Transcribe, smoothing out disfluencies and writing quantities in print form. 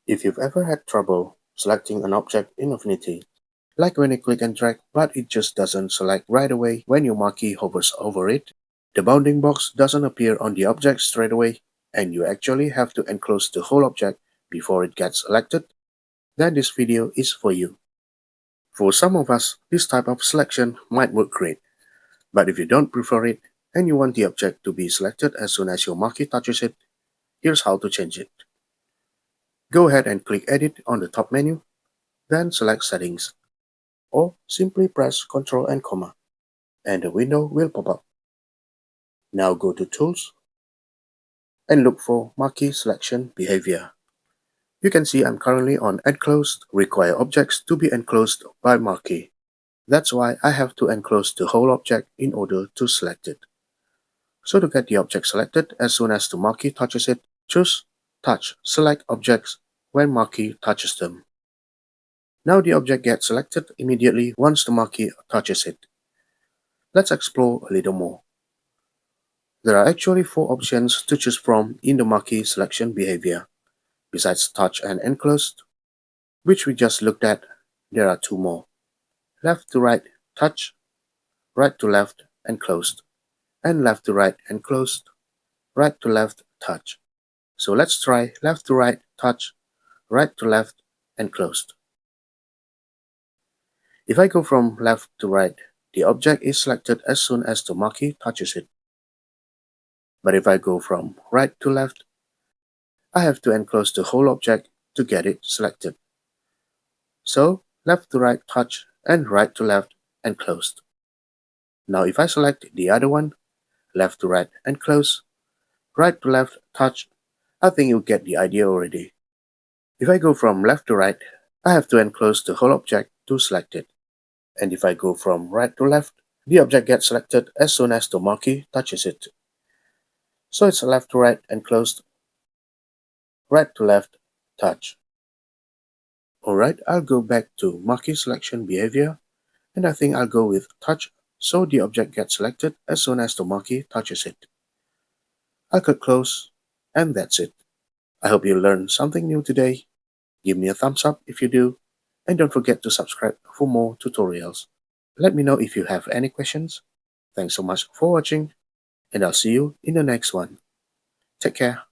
If you've ever had trouble selecting an object in Affinity, like when you click and drag but it just doesn't select right away when your marquee hovers over it, the bounding box doesn't appear on the object straight away, and you actually have to enclose the whole object before it gets selected, then this video is for you. For some of us, this type of selection might work great, but if you don't prefer it and you want the object to be selected as soon as your marquee touches it, here's how to change it. Go ahead and click Edit on the top menu, then select Settings, or simply press Ctrl and comma, and the window will pop up. Now go to Tools and look for Marquee Selection Behavior. You can see I'm currently on Enclosed, require objects to be enclosed by marquee. That's why I have to enclose the whole object in order to select it. So to get the object selected as soon as the marquee touches it, choose Touch Select Objects when marquee touches them. Now the object gets selected immediately once the marquee touches it. Let's explore a little more. There are actually 4 options to choose from in the marquee selection behavior. Besides touch and enclosed, which we just looked at, there are 2 more. Left to right, touch, right to left, enclosed, and left to right, enclosed, right to left, touch. So let's try left to right, touch, right to left, enclosed. If I go from left to right, the object is selected as soon as the marquee touches it. But if I go from right to left, I have to enclose the whole object to get it selected. So left to right touch and right to left enclosed. Now if I select the other one, left to right enclose, right to left touch, I think you get the idea already. If I go from left to right, I have to enclose the whole object to select it. And if I go from right to left, the object gets selected as soon as the marquee touches it. So it's left to right enclosed, right to left touch. Alright, I'll go back to marquee selection behavior, and I think I'll go with touch so the object gets selected as soon as the marquee touches it. I'll click close, and that's it. I hope you learned something new today. Give me a thumbs up if you do, and don't forget to subscribe for more tutorials. Let me know if you have any questions. Thanks so much for watching, and I'll see you in the next one. Take care.